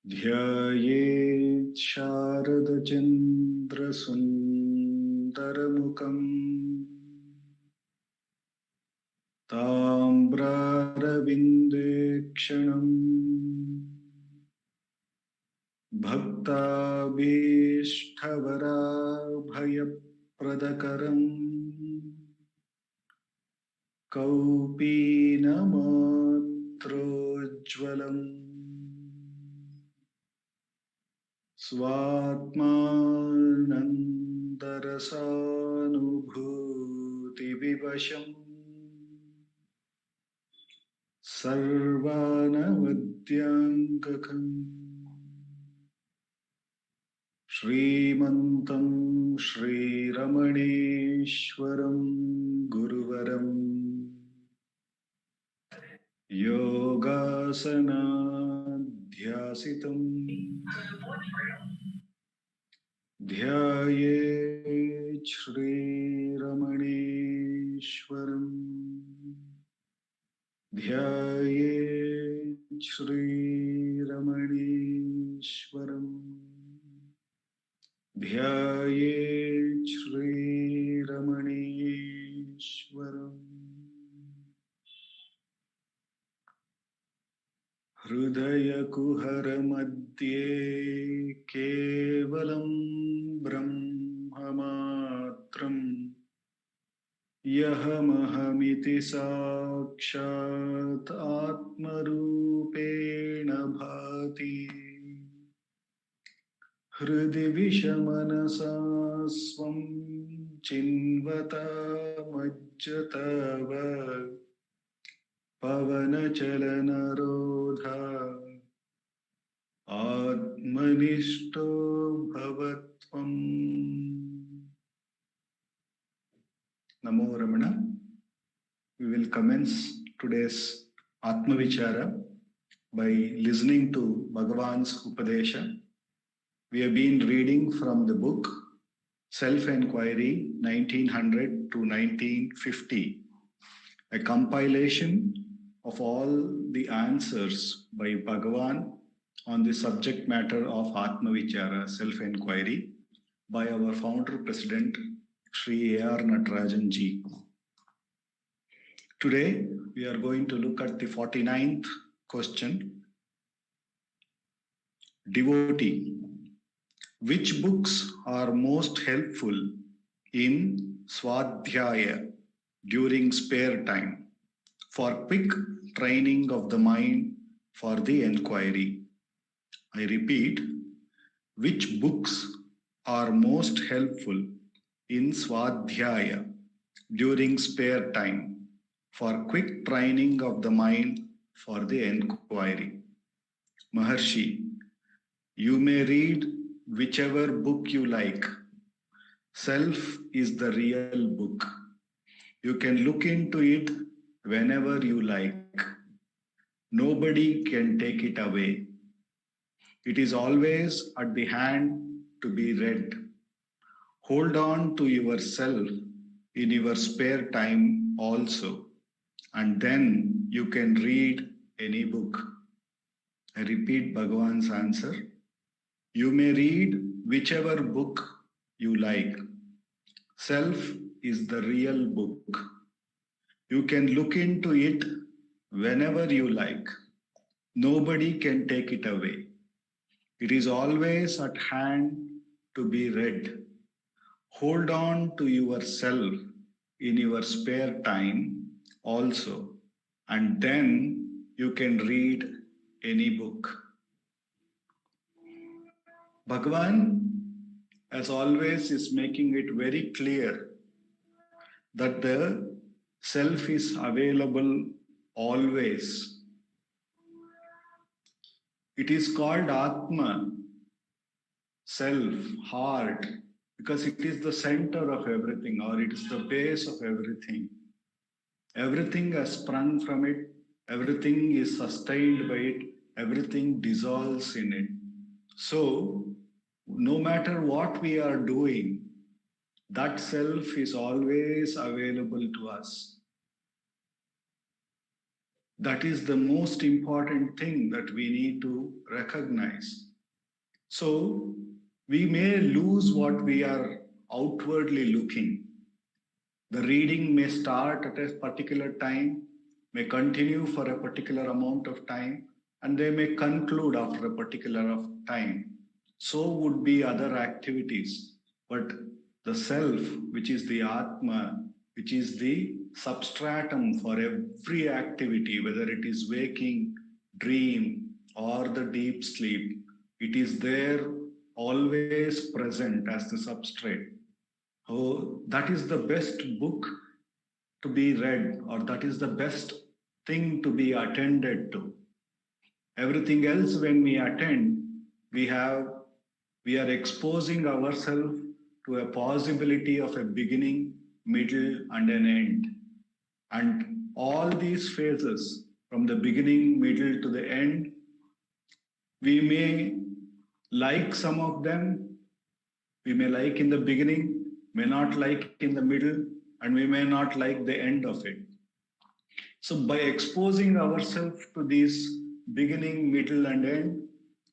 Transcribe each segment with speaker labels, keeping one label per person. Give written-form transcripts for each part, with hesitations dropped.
Speaker 1: ध्यायेत् शारदचन्द्रसुन्दरमुखम् ताम्रारविन्देक्षणम् भक्ताभीष्टवराभयप्रदकरम् कौपीनमात्रोज्ज्वलम् स्वात्मानन्दरसानुभूतिविवशम् सर्वानवद्याङ्गकम् श्रीमन्तं श्रीरमणेश्वरं गुरुवरम् योगासनाध्यासितम् ध्यायेत् श्रीरमणेश्वरम् ध्यायेत् श्रीरमणेश्वरम् ध्यायेत् श्रीरमणेश्वरम् हृदयकुहरमध्ये केवलं ब्रह्ममात्रम् यहमहमिति साक्षात् आत्मरूपेण भाति हृदि विषमनसा स्वं चिन्वतामज्जतव पवनचलनरोधा आत्मनिष्ठो भवत्वम्। Namo Ramana. We will commence today's Atma Vichara by listening to Bhagavan's Upadesha. We have been reading from the book Self-Enquiry 1900 to 1950, a compilation of all the answers by Bhagavan on the subject matter of Atma Vichara, self-enquiry, by our founder president Sri A.R. Natarajan ji. Today we are going to look at the 49th question. Devotee, which books are most helpful in Swadhyaya during spare time for quick training of the mind for the enquiry? I repeat, which books are most helpful in Swadhyaya during spare time for quick training of the mind for the enquiry? Maharshi, you may read whichever book you like. Self is the real book. You can look into it whenever you like. Nobody can take it away. It is always at the hand to be read. Hold on to yourself in your spare time also, and then you can read any book. I repeat Bhagavan's answer. You may read whichever book you like. Self is the real book. You can look into it whenever you like. Nobody can take it away. It is always at hand to be read. Hold on to yourself in your spare time also, and then you can read any book. Bhagavan, as always, is making it very clear that the self is available always. It is called Atma, self, heart, because it is the center of everything, or it is the base of everything. Everything has sprung from it, everything is sustained by it, everything dissolves in it. So, no matter what we are doing, that self is always available to us. That is the most important thing that we need to recognize. So we may lose what we are outwardly looking. The reading may start at a particular time, may continue for a particular amount of time, and they may conclude after a particular of time. So would be other activities. But the self, which is the Atma, which is the substratum for every activity, whether it is waking, dream, or the deep sleep, it is there always present as the substrate. Oh, that is the best book to be read, or that is the best thing to be attended to. Everything else, when we attend, we have we are exposing ourselves to a possibility of a beginning, middle, and an end. And all these phases, from the beginning, middle to the end, we may like some of them, we may like in the beginning, may not like in the middle, and we may not like the end of it. So, by exposing ourselves to this beginning, middle, and end,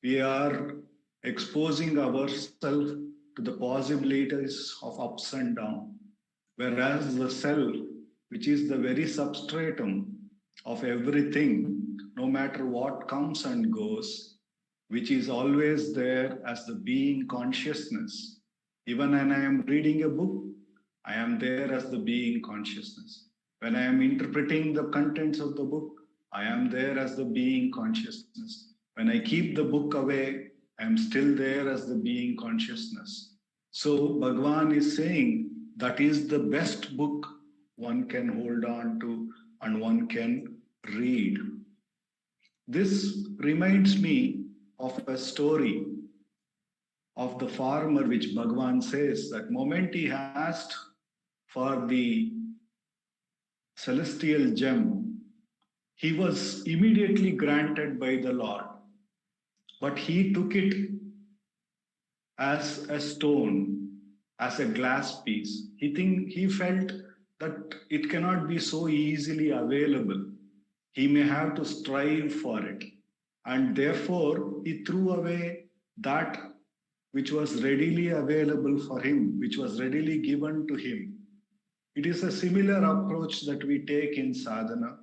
Speaker 1: we are exposing ourselves to the possibilities of ups and downs. Whereas the self, which is the very substratum of everything, no matter what comes and goes, which is always there as the being consciousness. Even when I am reading a book, I am there as the being consciousness. When I am interpreting the contents of the book, I am there as the being consciousness. When I keep the book away, I am still there as the being consciousness. So Bhagavan is saying that is the best book one can hold on to and one can read. This reminds me of a story of the farmer, which Bhagavan says that moment he asked for the celestial gem, he was immediately granted by the Lord. But he took it as a stone, as a glass piece. He felt that it cannot be so easily available. He may have to strive for it. And therefore, he threw away that which was readily available for him, which was readily given to him. It is a similar approach that we take in sadhana.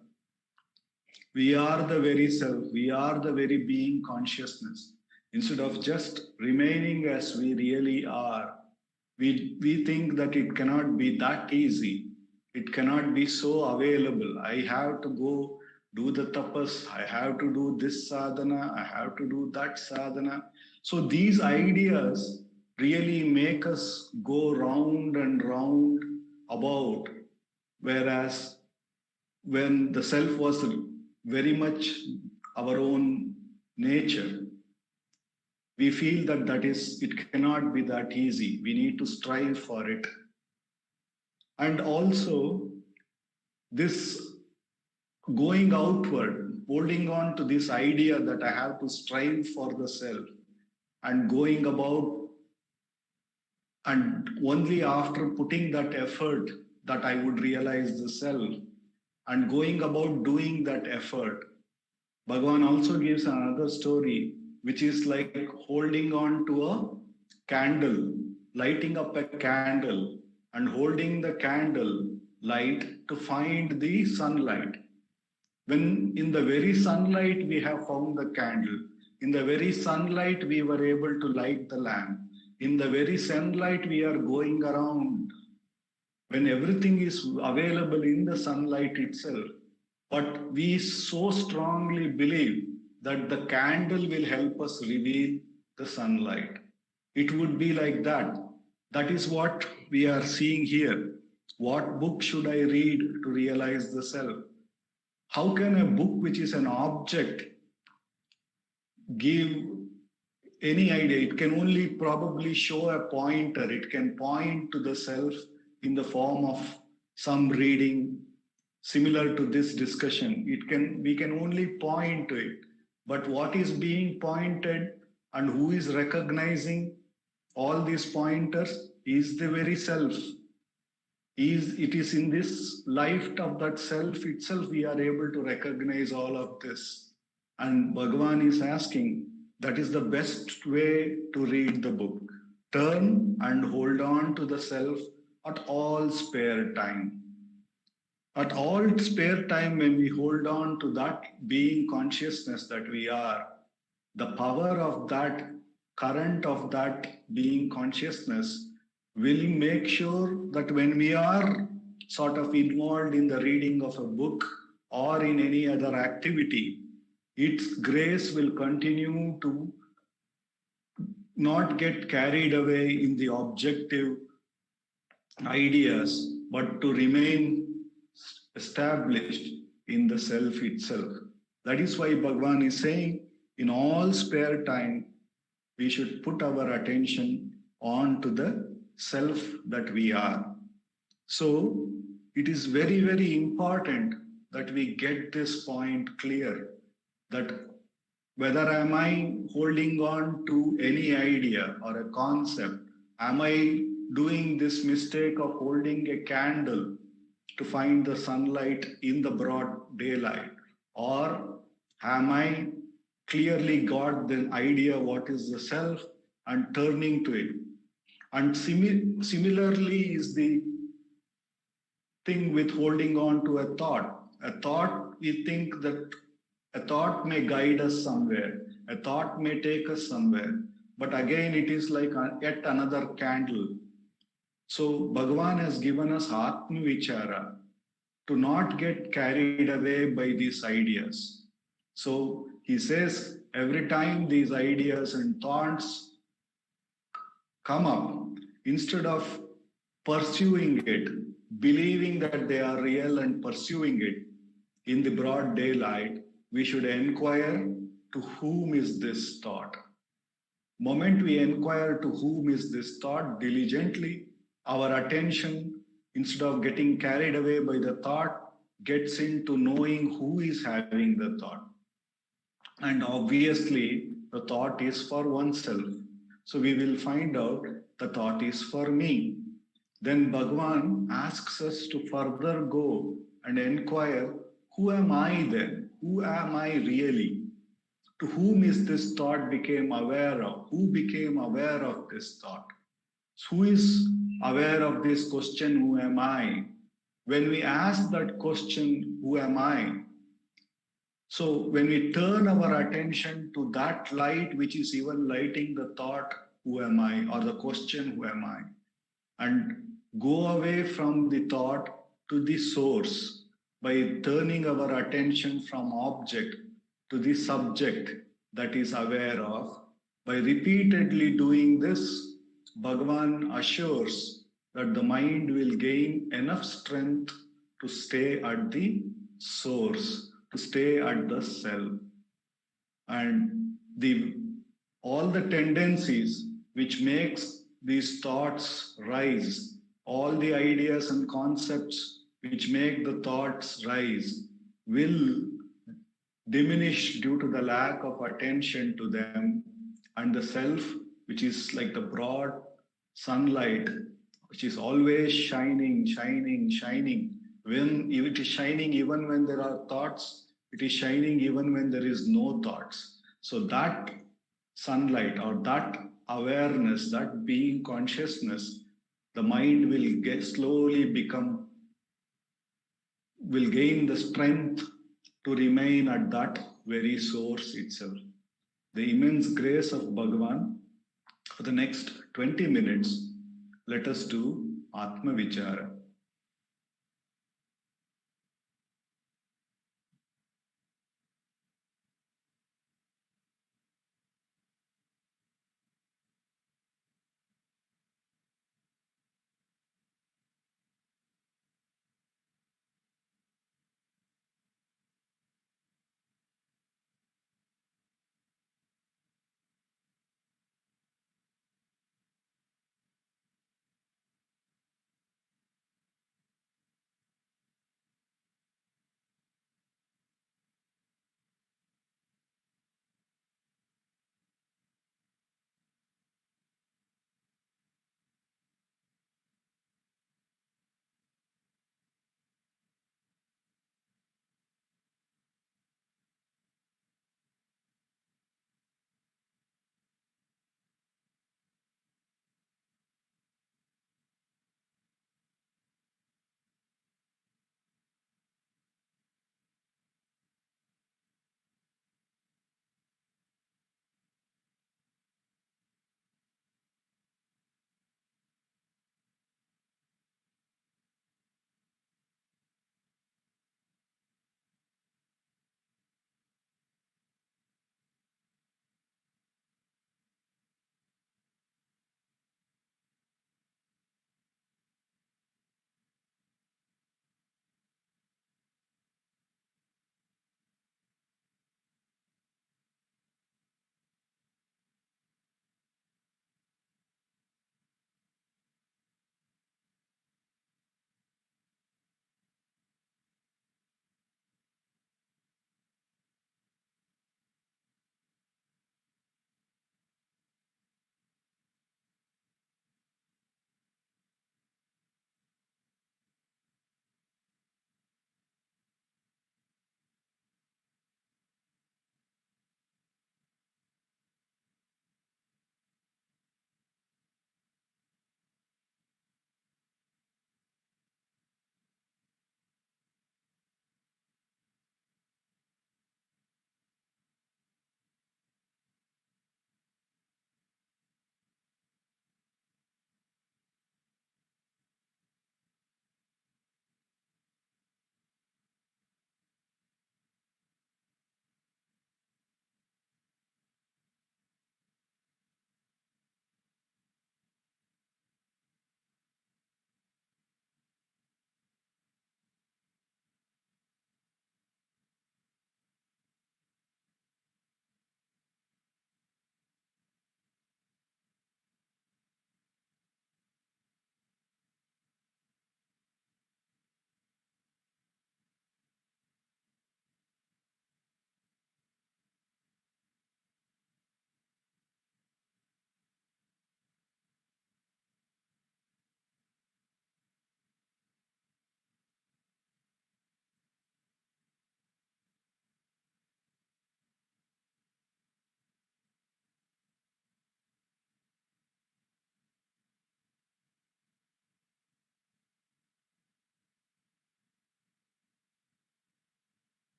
Speaker 1: We are the very self, we are the very being consciousness. Instead of just remaining as we really are, we think that it cannot be that easy. It cannot be so available. I have to go do the tapas, I have to do this sadhana, I have to do that sadhana. So these ideas really make us go round and round about, whereas when the self was very much our own nature, we feel that it cannot be that easy. We need to strive for it. And also this going outward, holding on to this idea that I have to strive for the self and going about, and only after putting that effort that I would realize the self, and going about doing that effort. Bhagavan also gives another story, which is like holding on to a candle, lighting up a candle and holding the candle light to find the sunlight. When in the very sunlight we have found the candle, in the very sunlight we were able to light the lamp, in the very sunlight we are going around, when everything is available in the sunlight itself. But we so strongly believe that the candle will help us reveal the sunlight. It would be like that. That is what we are seeing here. What book should I read to realize the self? How can a book which is an object give any idea? It can only probably show a pointer. It can point to the self in the form of some reading similar to this discussion. We can only point to it. But what is being pointed and who is recognizing all these pointers is the very self. It is in this life of that self itself we are able to recognize all of this. And Bhagavan is asking, that is the best way to read the book. Turn and hold on to the self at all spare time. At all spare time, when we hold on to that being consciousness that we are, the power of that current of that being consciousness will make sure that when we are sort of involved in the reading of a book or in any other activity, its grace will continue to not get carried away in the objective ideas, but to remain established in the self itself. That is why Bhagavan is saying, in all spare time, we should put our attention on to the self that we are. So it is very, very important that we get this point clear, that whether am I holding on to any idea or a concept, am I doing this mistake of holding a candle to find the sunlight in the broad daylight, or am I clearly got the idea what is the self and turning to it? And similarly is the thing with holding on to a thought. A thought, we think that a thought may guide us somewhere, a thought may take us somewhere, but again it is like yet another candle. So Bhagavan has given us Atma Vichara to not get carried away by these ideas. So he says every time these ideas and thoughts come up, instead of pursuing it, believing that they are real and pursuing it in the broad daylight, we should inquire to whom is this thought. Moment we inquire to whom is this thought diligently, our attention, instead of getting carried away by the thought, gets into knowing who is having the thought. And obviously, the thought is for oneself. So we will find out the thought is for me. Then Bhagavan asks us to further go and inquire, who am I then? Who am I really? To whom is this thought became aware of? Who became aware of this thought? Who is aware of this question, who am I? When we ask that question, who am I? So when we turn our attention to that light, which is even lighting the thought, who am I? Or the question, who am I? And go away from the thought to the source by turning our attention from object to the subject that is aware of. By repeatedly doing this, Bhagavan assures that the mind will gain enough strength to stay at the source, to stay at the self. And all the tendencies which makes these thoughts rise, all the ideas and concepts which make the thoughts rise will diminish due to the lack of attention to them, and the self, which is like the broad sunlight, which is always shining, shining, shining. When it is shining, even when there are thoughts, it is shining even when there is no thoughts. So that sunlight or that awareness, that being consciousness, the mind will slowly will gain the strength to remain at that very source itself. The immense grace of Bhagavan. For the next 20 minutes, let us do Atma Vichara.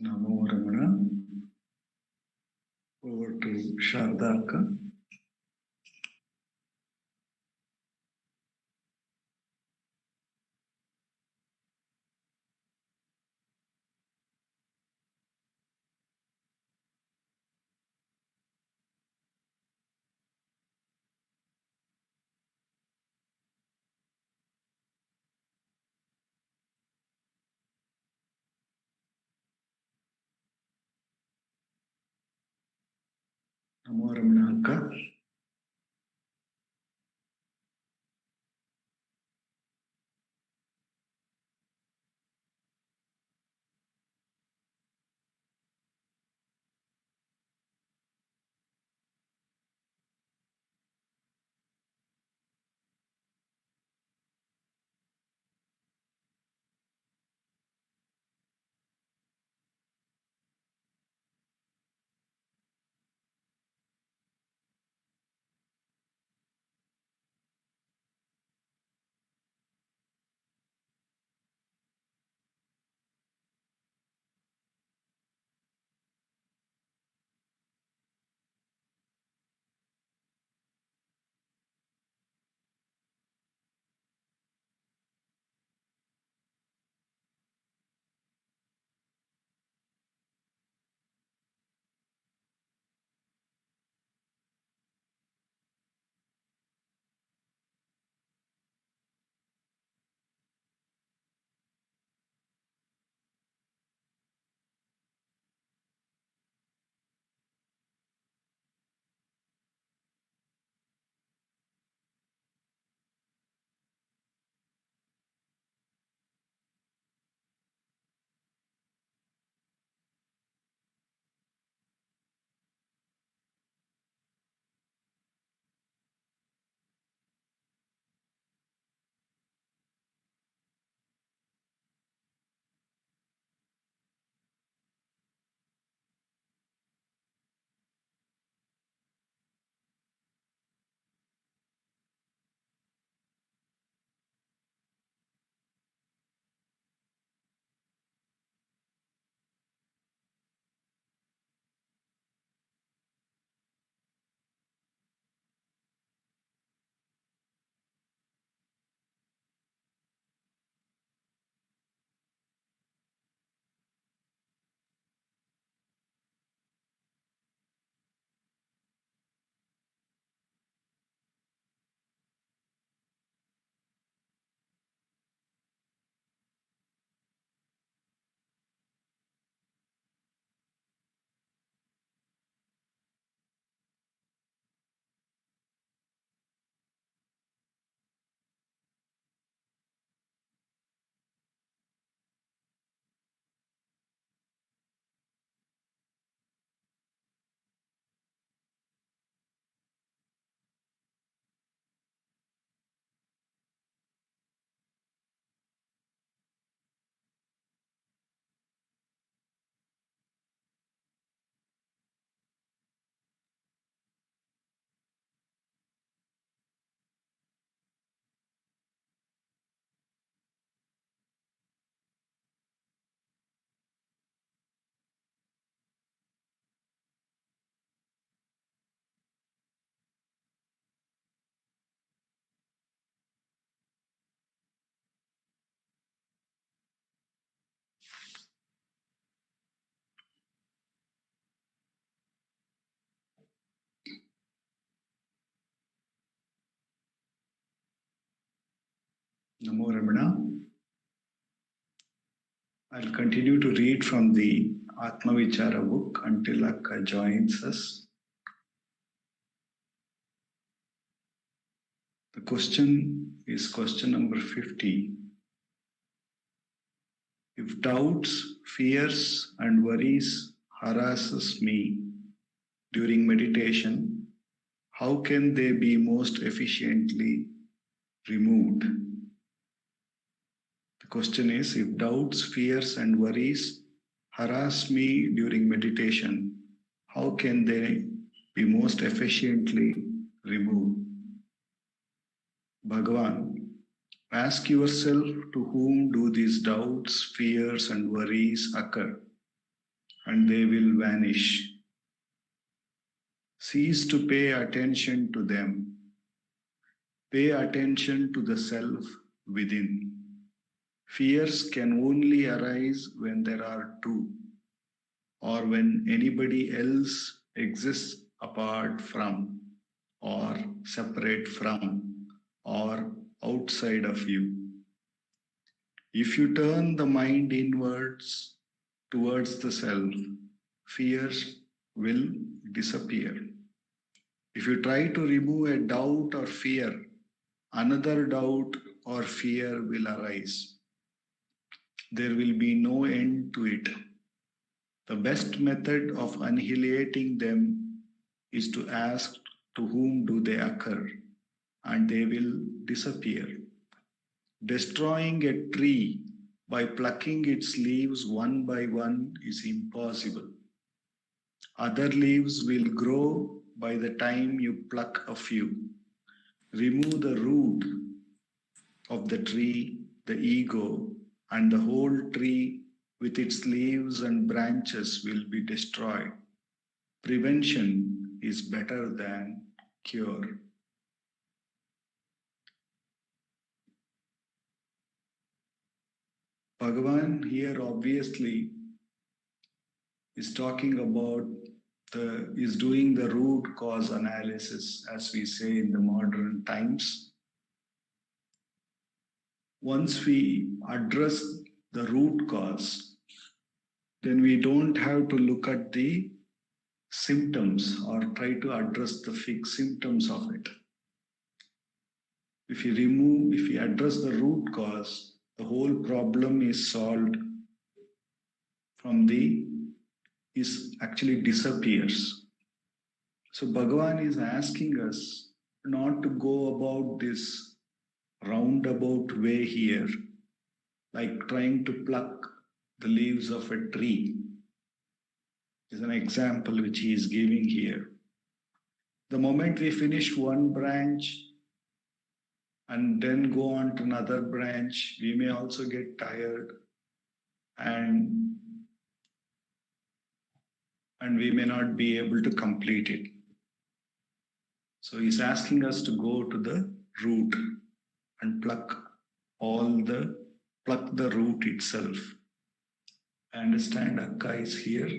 Speaker 1: Namo Ramana. Over to Sharda Akka. Namo Ramana Akka. Namo Ramana. I'll continue to read from the Atma Vichara book until Akka joins us. The question is question number 50. If doubts, fears, and worries harasses me during meditation, how can they be most efficiently removed? The question is, if doubts, fears, and worries harass me during meditation, how can they be most efficiently removed? Bhagavan, ask yourself, to whom do these doubts, fears, and worries occur? and they will vanish. Cease to pay attention to them. Pay attention to the self within. Fears can only arise when there are two, or when anybody else exists apart from, or separate from, or outside of you. If you turn the mind inwards towards the self, fears will disappear. If you try to remove a doubt or fear, another doubt or fear will arise. There will be no end to it. The best method of annihilating them is to ask to whom do they occur, and they will disappear. Destroying a tree by plucking its leaves one by one is impossible. Other leaves will grow by the time you pluck a few. Remove the root of the tree, the ego, and the whole tree with its leaves and branches will be destroyed. Prevention is better than cure. Bhagavan here obviously is talking about is doing the root cause analysis, as we say in the modern times. Once we address the root cause, then we don't have to look at the symptoms or try to address the fixed symptoms of it. If we address the root cause, the whole problem is solved actually disappears. So Bhagavan is asking us not to go about this roundabout way here, like trying to pluck the leaves of a tree. Is an example which he is giving here. The moment we finish one branch and then go on to another branch, we may also get tired and we may not be able to complete it. So he's asking us to go to the root and pluck the root itself. I understand Akka is here.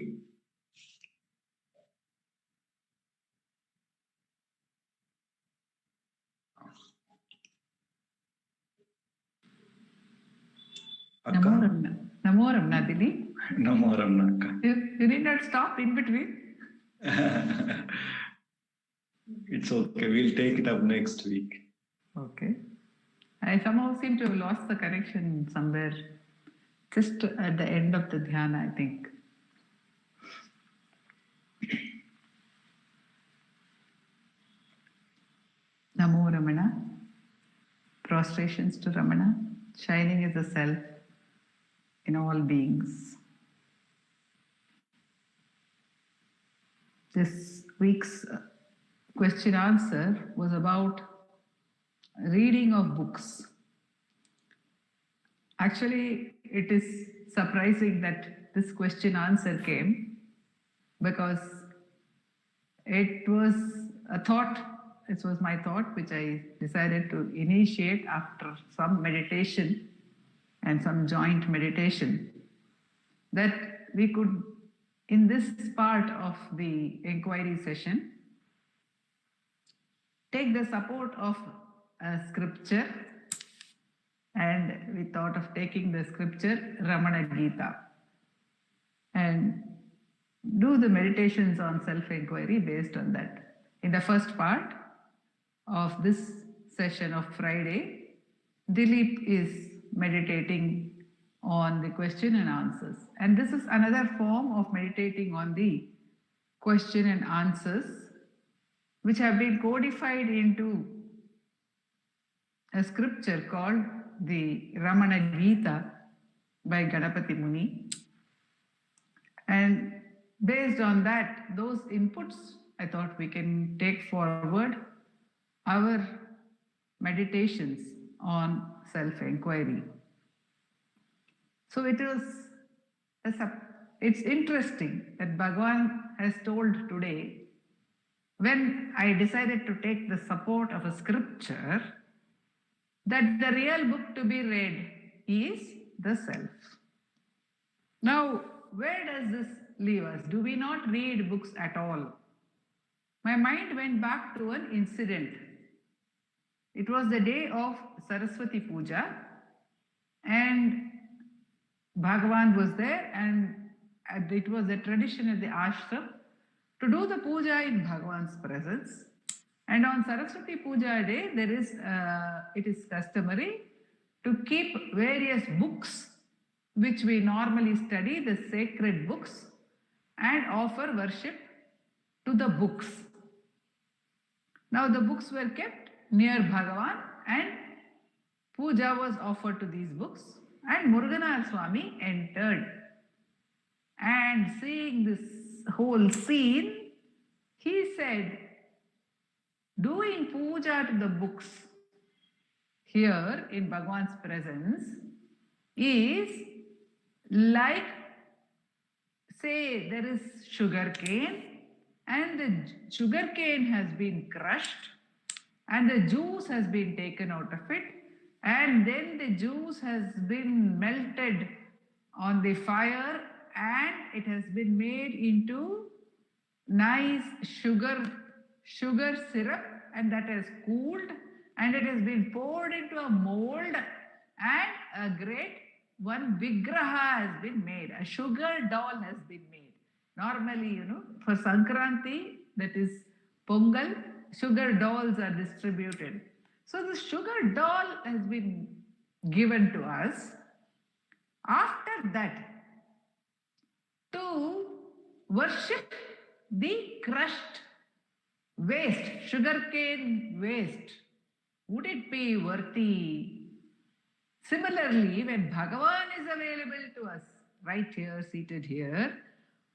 Speaker 1: Akka?
Speaker 2: Namo Ramana, Dili.
Speaker 1: Namo Ramana, Akka.
Speaker 2: You need not stop in between.
Speaker 1: It's okay. We'll take it up next week.
Speaker 2: Okay. I somehow seem to have lost the connection somewhere just at the end of the dhyana, I think. Namo Ramana. Prostrations to Ramana. Shining is the self in all beings. This week's question answer was about reading of books. Actually, it is surprising that this question answer came because it was my thought which I decided to initiate after some meditation and some joint meditation, that we could, in this part of the inquiry session, take the support of a scripture, and we thought of taking the scripture Ramana Gita and do the meditations on self-inquiry based on that. In the first part of this session of Friday, Dilip is meditating on the question and answers. And this is another form of meditating on the question and answers which have been codified into a scripture called the Ramana Gita by Ganapati Muni. And based on that, those inputs, I thought we can take forward our meditations on self-inquiry. So it is it's interesting that Bhagavan has told today, when I decided to take the support of a scripture, that the real book to be read is the self. Now, where does this leave us? Do we not read books at all? My mind went back to an incident. It was the day of Saraswati Puja, and Bhagavan was there, and it was a tradition at the ashram to do the puja in Bhagavan's presence. And on Saraswati Puja day, it is customary to keep various books which we normally study, the sacred books, and offer worship to the books. Now the books were kept near Bhagavan and puja was offered to these books, and Muruganaswamy entered. And seeing this whole scene, he said, doing puja to the books here in Bhagavan's presence is like, say, there is sugar cane, and the sugar cane has been crushed, and the juice has been taken out of it, and then the juice has been melted on the fire, and it has been made into nice sugar syrup, and that has cooled, and it has been poured into a mold, and a great one vigraha has been made. A sugar doll has been made. Normally, for Sankranti, that is Pongal, sugar dolls are distributed. So the sugar doll has been given to us. After that, to worship the crushed waste, sugarcane waste, would it be worthy? Similarly, when Bhagavan is available to us, right here, seated here,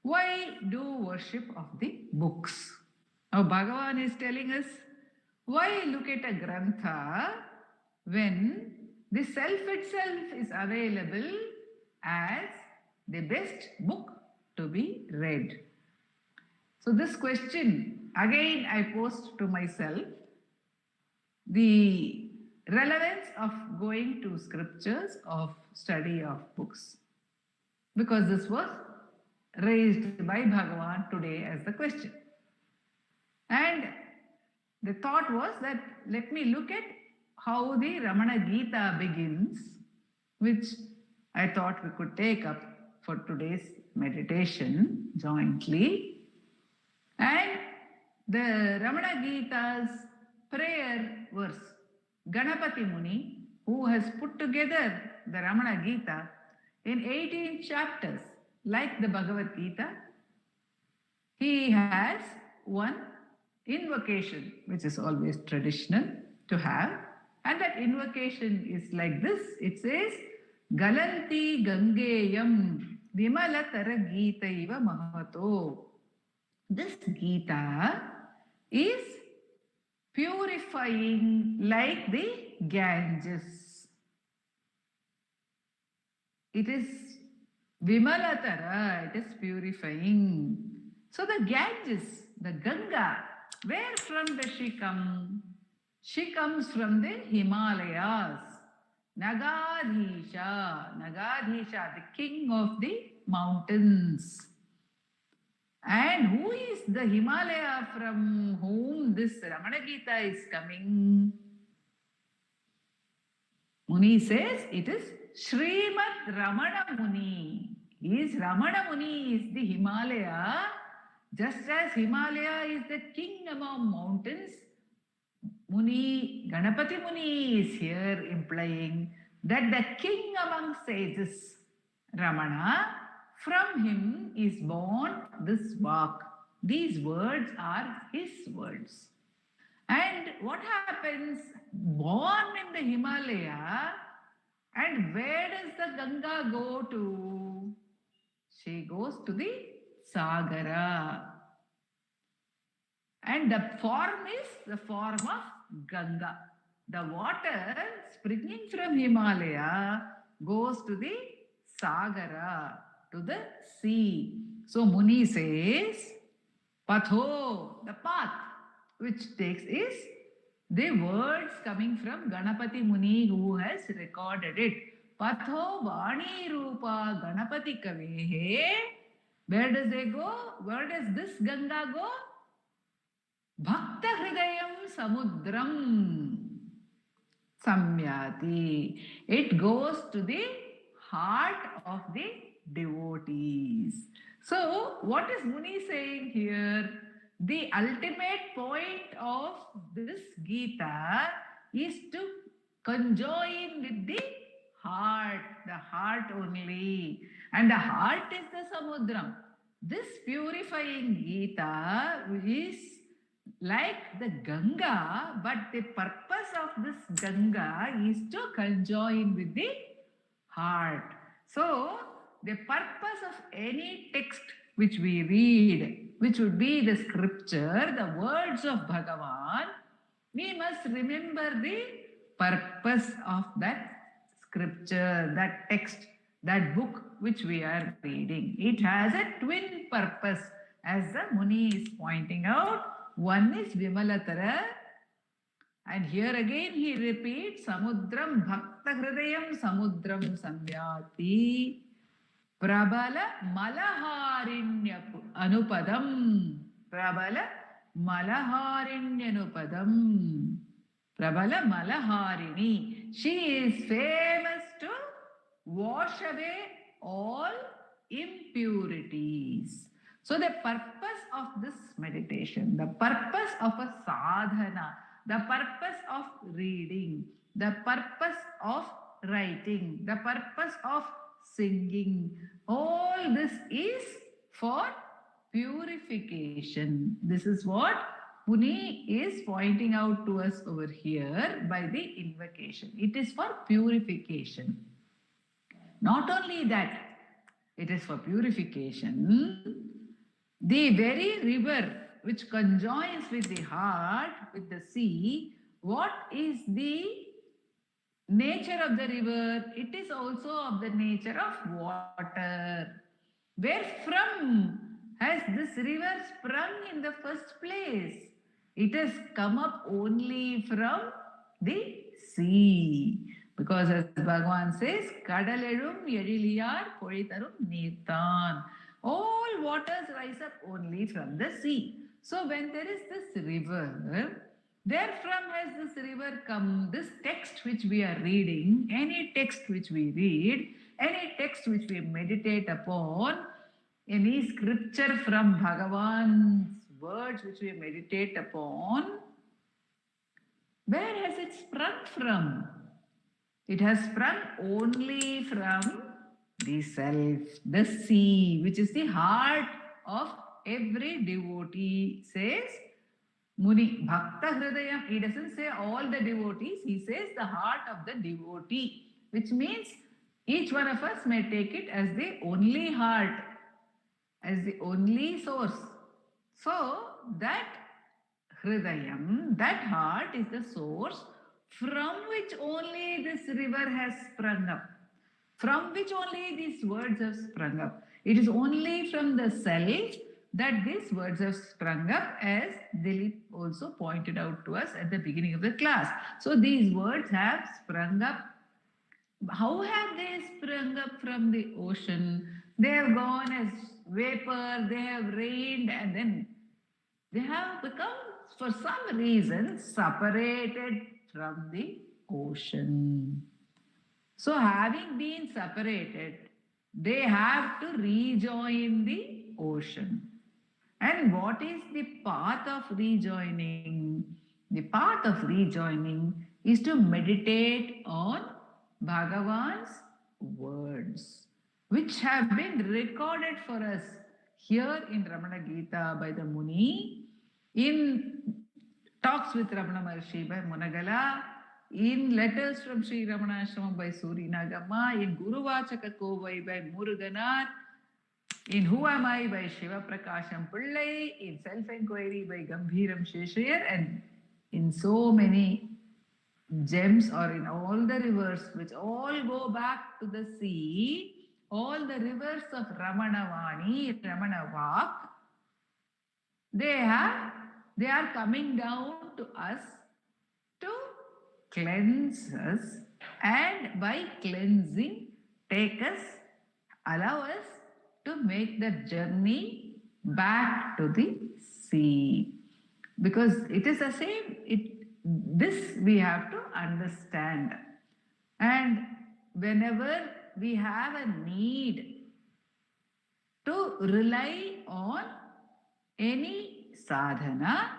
Speaker 2: why do worship of the books? Now Bhagavan is telling us, why look at a grantha when the self itself is available as the best book to be read? So this question, again I posed to myself, the relevance of going to scriptures, of study of books, because this was raised by Bhagavan today as the question. And the thought was that let me look at how the Ramana Gita begins, which I thought we could take up for today's meditation jointly. And the Ramana Gita's prayer verse, Ganapati Muni, who has put together the Ramana Gita in 18 chapters, like the Bhagavad Gita, he has one invocation, which is always traditional to have, and that invocation is like this. It says, Galanti Gangeyam Vimalatara Gita Iva Mahato. This Gita is purifying like the Ganges. It is Vimalatara, it is purifying. So the Ganges, the Ganga, where from does she come? She comes from the Himalayas. Nagadhisha, the king of the mountains. And who is the Himalaya from whom this Ramana Gita is coming? Muni says it is Srimad Ramana Muni. Ramana Muni is the Himalaya, just as Himalaya is the king among mountains. Muni, Ganapati Muni is here implying that the king among sages, Ramana, from him is born this Vak. These words are his words. And what happens? Born in the Himalaya, and where does the Ganga go to? She goes to the Sagara. And the form is the form of Ganga. The water springing from Himalaya goes to the Sagara. to the sea. So Muni says, Patho, the path, which takes is the words coming from Ganapati Muni who has recorded it. Patho Vani Rupa Ganapati Kavehe. Where does they go? Where does this Ganga go? Bhakta Hridayam Samudram Samyati. It goes to the heart of the devotees. So, what is Muni saying here? The ultimate point of this Gita is to conjoin with the heart only. And the heart is the Samudram. This purifying Gita is like the Ganga, but the purpose of this Ganga is to conjoin with the heart. So, the purpose of any text which we read, which would be the scripture, the words of Bhagavan, we must remember the purpose of that scripture, that text, that book which we are reading. It has a twin purpose, as the Muni is pointing out. One is Vimalatara, and here again he repeats Samudram Bhakta Hridayam Samudram Samyati Prabala Malaharinya Anupadam. Prabala Malaharinya Anupadam. Prabala Malaharini. She is famous to wash away all impurities. So the purpose of this meditation, the purpose of a sadhana, the purpose of reading, the purpose of writing, the purpose of singing, all this is for purification. This is what Muni is pointing out to us over here by the invocation. It is for purification. Not only that, it is for purification. The very river which conjoins with the heart, with the sea, what is the nature of the river? It is also of the nature of water. Where from has this river sprung in the first place? It has come up only from the sea. Because as Bhagavan says, Kadalelum Yadiliyar Politarum Nirtan. All waters rise up only from the sea. So when there is this river, therefrom has this river come, this text which we are reading, any text which we read, any text which we meditate upon, any scripture from Bhagavan's words which we meditate upon, where has it sprung from? It has sprung only from the self, the sea, which is the heart of every devotee, says Muni. Bhakta Hridayam, he doesn't say all the devotees, he says the heart of the devotee, which means each one of us may take it as the only heart, as the only source. So that Hridayam, that heart is the source from which only this river has sprung up, from which only these words have sprung up. It is only from the self that these words have sprung up, as Dilip also pointed out to us at the beginning of the class. So these words have sprung up. How have they sprung up from the ocean? They have gone as vapor, they have rained, and then they have become, for some reason, separated from the ocean. So having been separated, they have to rejoin the ocean. And what is the path of rejoining? The path of rejoining is to meditate on Bhagavan's words, which have been recorded for us here in Ramana Gita by the Muni, in talks with Ramana Maharshi by Munagala, in letters from Sri Ramanasramam by Suri Nagamma, in Guru Vachaka Kovai by Muruganar, in Who Am I by Shiva Prakasham Pillai, in Self-Inquiry by Gambhiram Sheshayar, and in so many gems, or in all the rivers which all go back to the sea, all the rivers of Ramanavani, Ramanavak, they are coming down to us to cleanse us, and by cleansing, take us, allow us to make the journey back to the sea. Because it is the same, this we have to understand. And whenever we have a need to rely on any sadhana,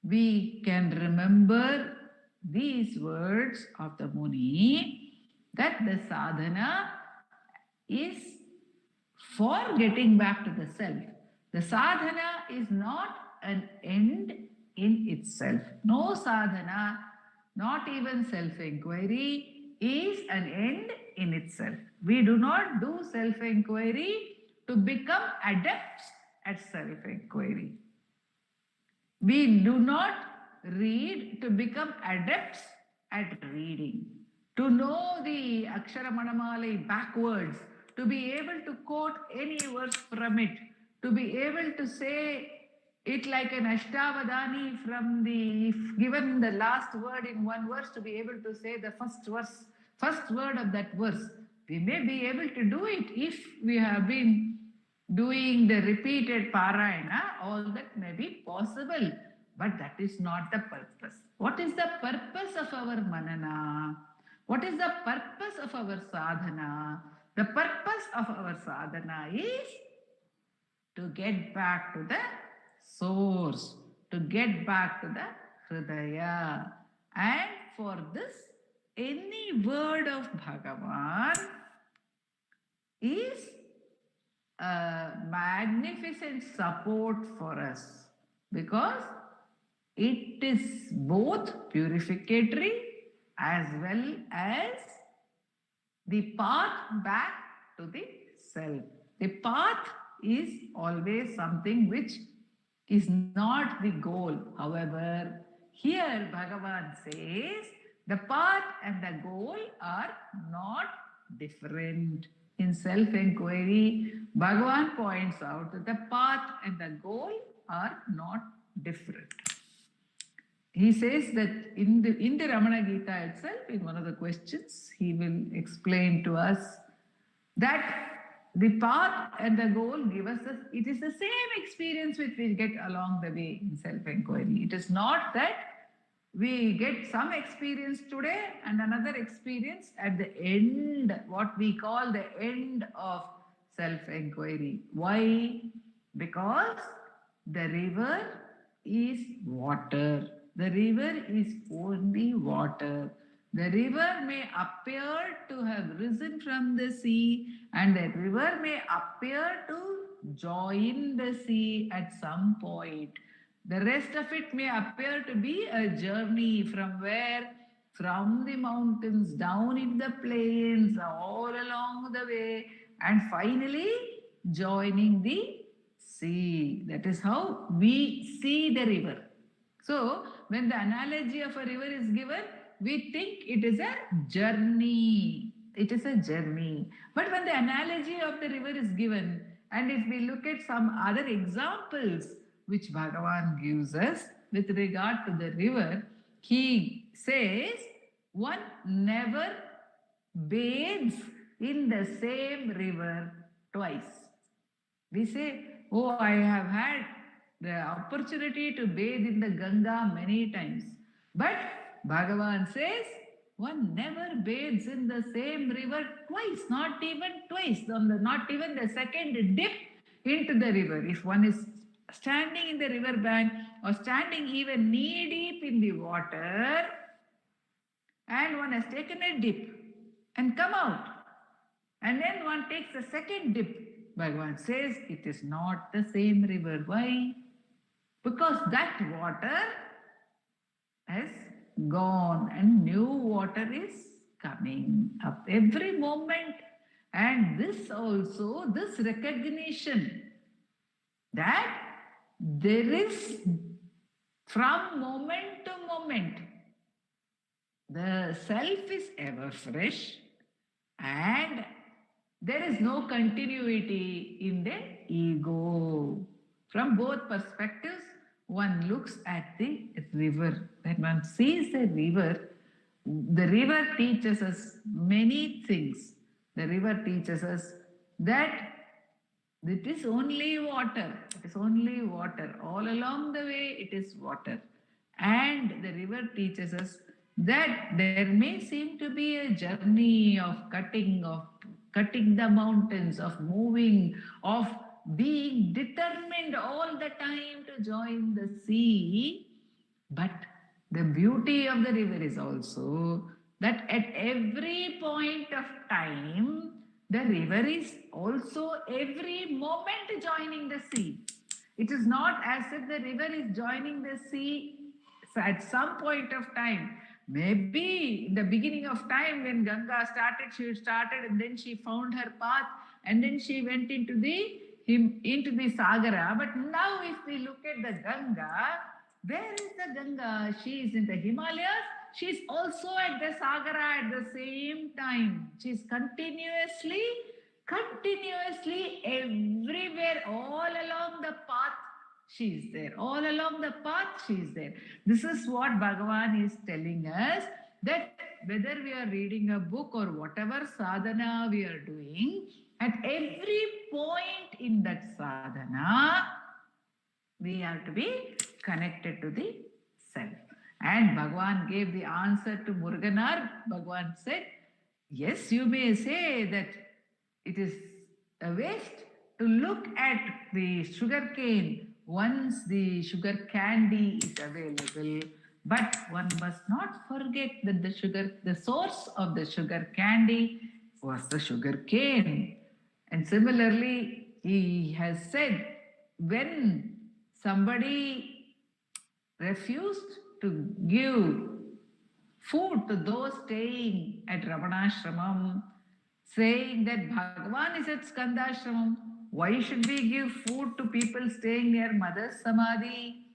Speaker 2: we can remember these words of the Muni, that the sadhana is for getting back to the self. The sadhana is not an end in itself. No sadhana, not even self-inquiry, is an end in itself. We do not do self-inquiry to become adepts at self-inquiry. We do not read to become adepts at reading. To know the Aksharamanamala backwards, to be able to quote any verse from it, to be able to say it like an Ashtavadani from the, if given the last word in one verse, to be able to say the first word of that verse. We may be able to do it if we have been doing the repeated parayana, all that may be possible, but that is not the purpose. What is the purpose of our manana? What is the purpose of our sadhana? The purpose of our sadhana is to get back to the source, to get back to the Hridaya. And for this, any word of Bhagavan is a magnificent support for us, because it is both purificatory as well as the path back to the self. The path is always something which is not the goal. However, here Bhagavan says the path and the goal are not different. In self-inquiry, Bhagavan points out that the path and the goal are not different. He says that in the Ramana Gita itself, in one of the questions, he will explain to us that the path and the goal give us it is the same experience which we get along the way in self-inquiry. It is not that we get some experience today and another experience at the end, what we call the end of self-inquiry. Why? Because the river is water. The river is only water. The river may appear to have risen from the sea, and the river may appear to join the sea at some point. The rest of it may appear to be a journey from where? From the mountains, down in the plains, all along the way, and finally joining the sea. That is how we see the river. So, when the analogy of a river is given, we think it is a journey. It is a journey. But when the analogy of the river is given, and if we look at some other examples which Bhagavan gives us with regard to the river, he says one never bathes in the same river twice. We say, oh, I have had the opportunity to bathe in the Ganga many times. But Bhagavan says, one never bathes in the same river twice, not even twice, not even the second dip into the river. If one is standing in the river bank or standing even knee deep in the water, and one has taken a dip and come out, and then one takes a second dip, Bhagavan says it is not the same river. Why? Because that water has gone and new water is coming up every moment. And this also, this recognition that there is from moment to moment, the self is ever fresh, and there is no continuity in the ego. From both perspectives, one looks at the river. When one sees the river teaches us many things. The river teaches us that it is only water. It is only water. All along the way, it is water. And the river teaches us that there may seem to be a journey of cutting the mountains, of moving, of being determined all the time to join the sea. But the beauty of the river is also that at every point of time, the river is also every moment joining the sea. It is not as if the river is joining the sea at some point of time. Maybe in the beginning of time when Ganga started, she started and then she found her path and then she went into the Sagara. But now if we look at the Ganga, where is the Ganga? She is in the Himalayas. She is also at the Sagara at the same time. She is continuously everywhere, all along the path. She is there. All along the path, she is there. This is what Bhagavan is telling us, that whether we are reading a book or whatever sadhana we are doing, at every point in that sadhana, we have to be connected to the self. And Bhagavan gave the answer to Muruganar. Bhagavan said, yes, you may say that it is a waste to look at the sugar cane once the sugar candy is available. But one must not forget that the source of the sugar candy was the sugar cane. And similarly, he has said, when somebody refused to give food to those staying at Ramanasramam, saying that Bhagavan is at Skandashramam, why should we give food to people staying near Mother's Samadhi?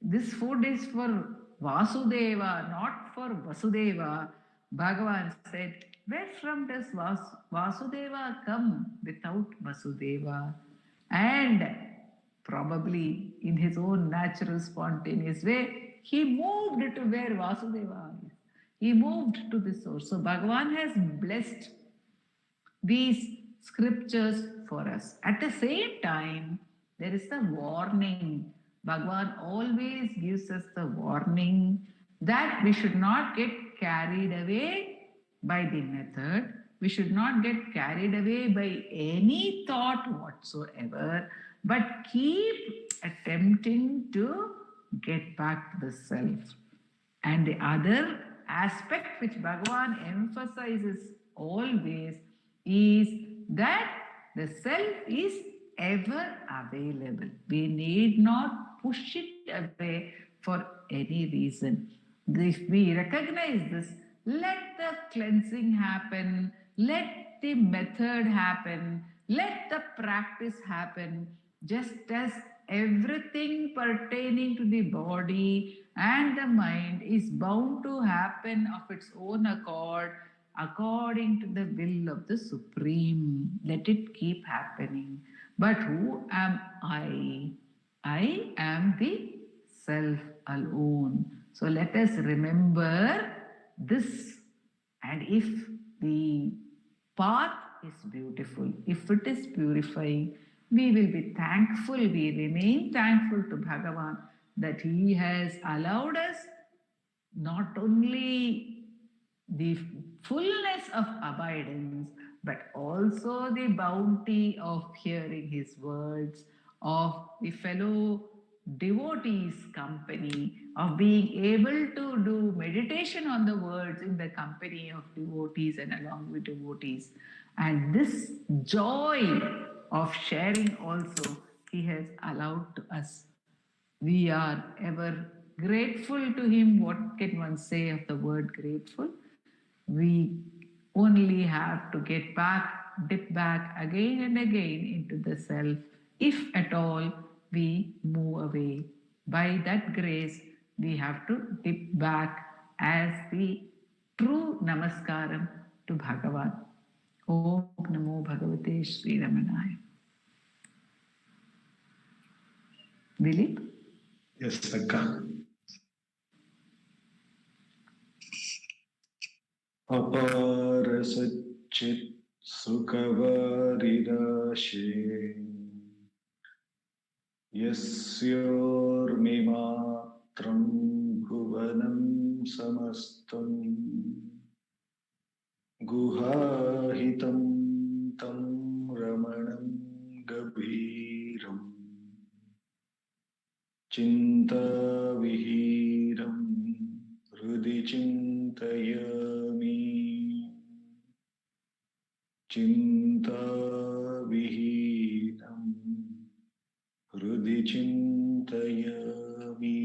Speaker 2: This food is for Vasudeva, not for Vasudeva. Bhagavan said, where from does Vasudeva come without Vasudeva? And probably in his own natural, spontaneous way, he moved to where Vasudeva is. He moved to the source. So Bhagavan has blessed these scriptures for us. At the same time, there is the warning. Bhagavan always gives us the warning that we should not get carried away by the method. We should not get carried away by any thought whatsoever, but keep attempting to get back to the self. And the other aspect which Bhagavan emphasizes always is that the self is ever available. We need not push it away for any reason. If we recognize this, let the cleansing happen, let the method happen, let the practice happen, just as everything pertaining to the body and the mind is bound to happen of its own accord, according to the will of the Supreme. Let it keep happening. But who am I? I am the self alone. So let us remember this. And if the path is beautiful, if it is purifying, we will be thankful, we remain thankful to Bhagavan that he has allowed us not only the fullness of abidance, but also the bounty of hearing his words, of the fellow devotees' company, of being able to do meditation on the words in the company of devotees and along with devotees. And this joy of sharing also he has allowed to us. We are ever grateful to him. What can one say of the word grateful? We only have to get back, dip back again and again into the self, if at all we move away. By that grace, we have to dip back as the true namaskaram to Bhagavan. Om Namo Bhagavate Sri Ramanaya. Dilip?
Speaker 1: Yes, Akka. Apara Satchit Sukhavarirashi Yasyormimatram Bhuvanam Samastam Guhahitam Tam Ramanam Gabhiram Chintavihiram Hrudi Chintayami Chintavihiram Hrudi Chintayami